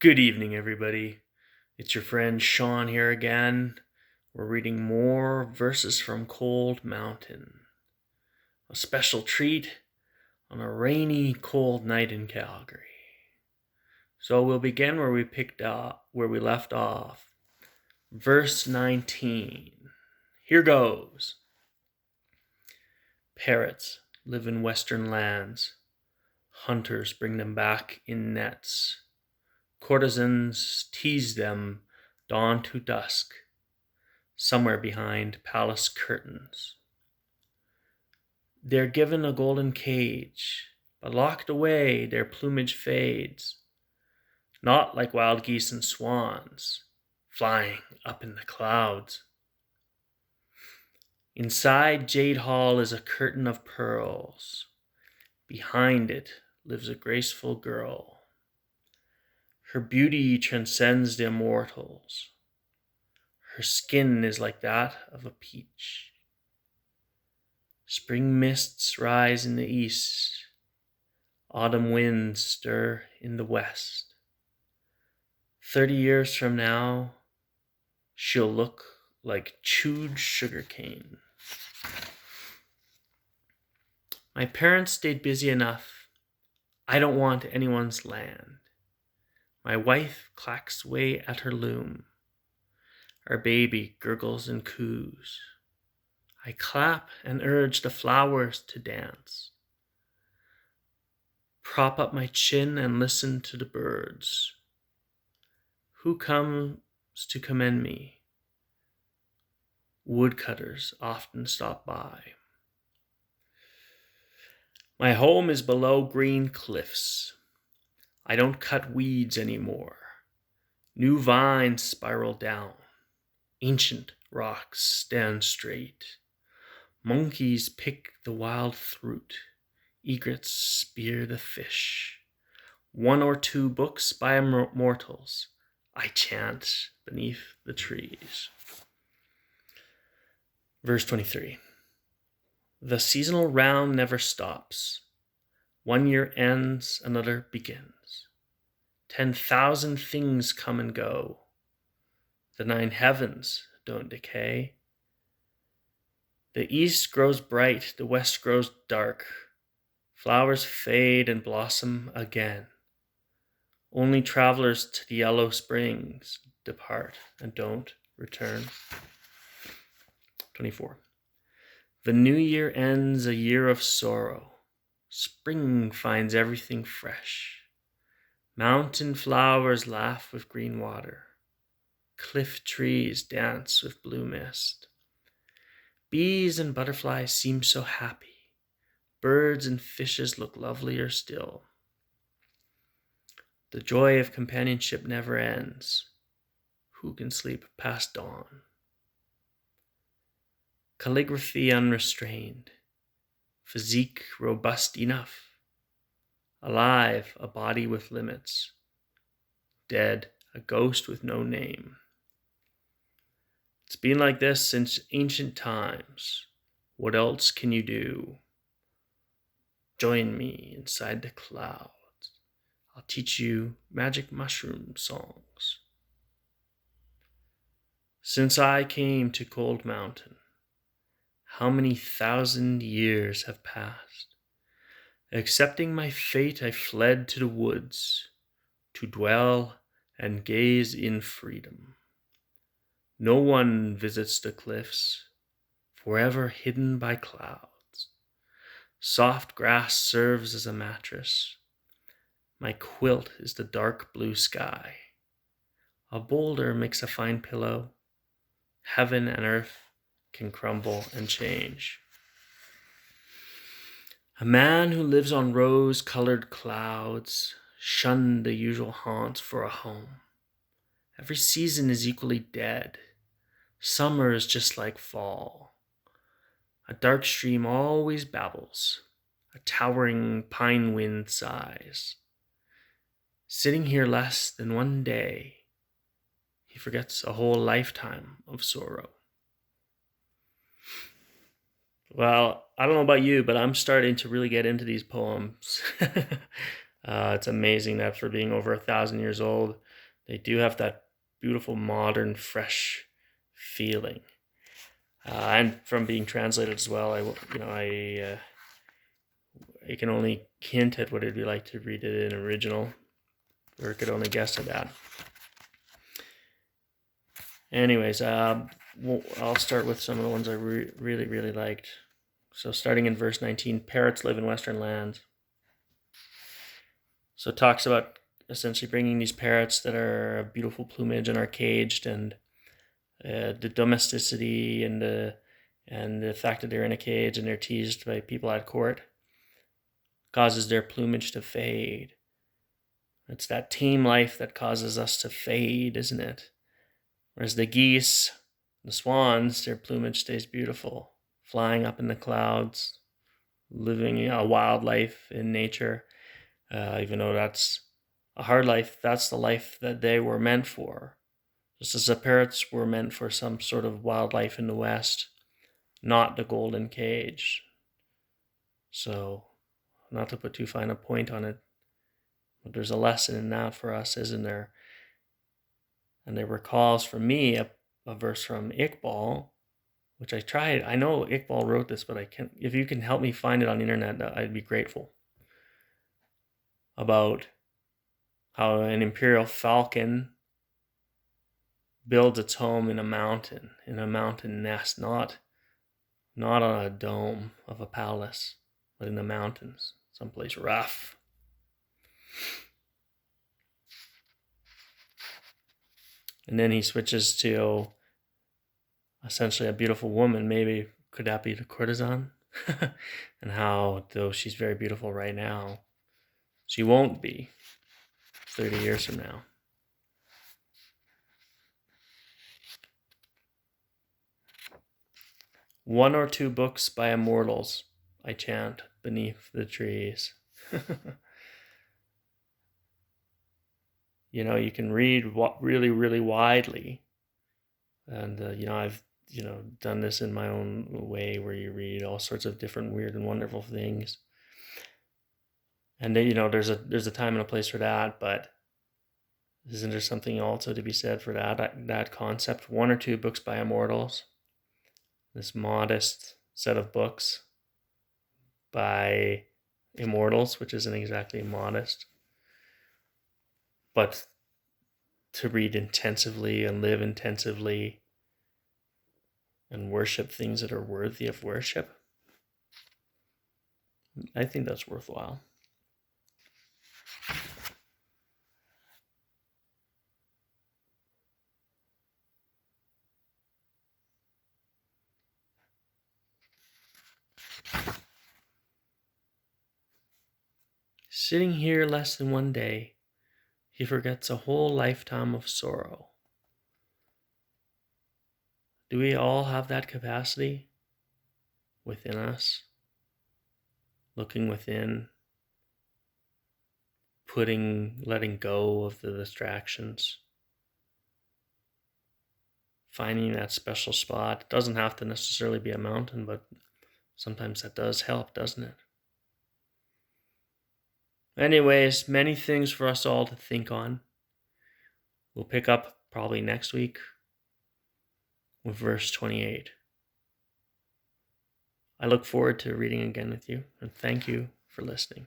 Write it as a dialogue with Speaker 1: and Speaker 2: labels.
Speaker 1: Good evening, everybody. It's your friend Sean here again. We're reading more verses from Cold Mountain. A special treat on a rainy, cold night in Calgary. So we'll begin where we left off. Verse 19. Here goes. Parrots live in western lands. Hunters bring them back in nets. Courtesans tease them dawn to dusk, somewhere behind palace curtains. They're given a golden cage, but locked away their plumage fades, not like wild geese and swans, flying up in the clouds. Inside Jade Hall is a curtain of pearls. Behind it lives a graceful girl. Her beauty transcends the immortals. Her skin is like that of a peach. Spring mists rise in the east. Autumn winds stir in the west. 30 years from now, she'll look like chewed sugarcane. My parents stayed busy enough. I don't want anyone's land. My wife clacks away at her loom. Our baby gurgles and coos. I clap and urge the flowers to dance. Prop up my chin and listen to the birds. Who comes to commend me? Woodcutters often stop by. My home is below green cliffs. I don't cut weeds anymore. New vines spiral down. Ancient rocks stand straight. Monkeys pick the wild fruit. Egrets spear the fish. 1 or 2 books by mortals I chant beneath the trees. Verse 23. The seasonal round never stops. 1 year ends, another begins. 10,000 things come and go. The 9 heavens don't decay. The east grows bright, the west grows dark. Flowers fade and blossom again. Only travelers to the yellow springs depart and don't return. 24. The new year ends a year of sorrow. Spring finds everything fresh. Mountain flowers laugh with green water. Cliff trees dance with blue mist. Bees and butterflies seem so happy. Birds and fishes look lovelier still. The joy of companionship never ends. Who can sleep past dawn? Calligraphy unrestrained. Physique robust enough. Alive, a body with limits. Dead, a ghost with no name. It's been like this since ancient times. What else can you do? Join me inside the clouds. I'll teach you magic mushroom songs. Since I came to Cold Mountain, how many 1,000 years have passed? Accepting my fate, I fled to the woods to dwell and gaze in freedom. No one visits the cliffs, forever hidden by clouds. Soft grass serves as a mattress. My quilt is the dark blue sky. A boulder makes a fine pillow. Heaven and earth can crumble and change. A man who lives on rose-colored clouds shunned the usual haunts for a home. Every season is equally dead. Summer is just like fall. A dark stream always babbles. A towering pine wind sighs. Sitting here less than 1 day, he forgets a whole lifetime of sorrow. Well, I don't know about you, but I'm starting to really get into these poems. It's amazing that for being over 1,000 years old, They do have that beautiful, modern, fresh feeling. And from being translated as well, I can only hint at what it'd be like to read it in original, or could only guess at that. Anyways, I'll start with some of the ones I really, really liked. So starting in verse 19, parrots live in western lands. So it talks about essentially bringing these parrots that are a beautiful plumage and are caged, and the domesticity and the fact that they're in a cage and they're teased by people at court causes their plumage to fade. It's that tame life that causes us to fade, isn't it? Whereas the geese, the swans, their plumage stays beautiful, flying up in the clouds, living a wild life in nature. Even though that's a hard life, that's the life that they were meant for. Just as the parrots were meant for some sort of wildlife in the West, not the golden cage. So, not to put too fine a point on it, but there's a lesson in that for us, isn't there? And there recalls for me a verse from Iqbal, which I tried. I know Iqbal wrote this, but I can't. If you can help me find it on the internet, I'd be grateful. About how an imperial falcon builds its home in a mountain nest, not on a dome of a palace, but in the mountains, someplace rough. And then he switches to essentially a beautiful woman. Maybe could that be the courtesan? And how, though she's very beautiful right now, she won't be 30 years from now. One or two books by immortals I chant beneath the trees. You can read really, really widely. And, I've, done this in my own way where you read all sorts of different weird and wonderful things. And then, there's a time and a place for that, but isn't there something also to be said for that concept? One or two books by immortals. This modest set of books by immortals, which isn't exactly modest, but to read intensively and live intensively and worship things that are worthy of worship. I think that's worthwhile. Sitting here less than one day, he forgets a whole lifetime of sorrow. Do we all have that capacity within us? Looking within, letting go of the distractions, finding that special spot. It doesn't have to necessarily be a mountain, but sometimes that does help, doesn't it? Anyways, many things for us all to think on. We'll pick up probably next week with verse 28. I look forward to reading again with you, and thank you for listening.